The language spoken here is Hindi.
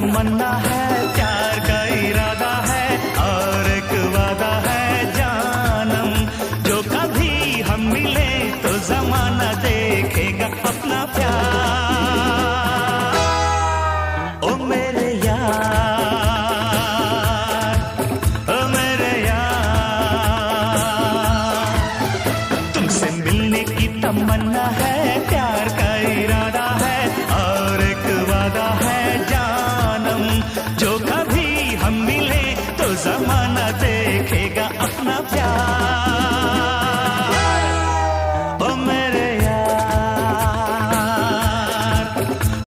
तमन्ना है, प्यार का इरादा है और एक वादा है जानम। जो कभी हम मिले तो जमाना देखेगा अपना प्यार।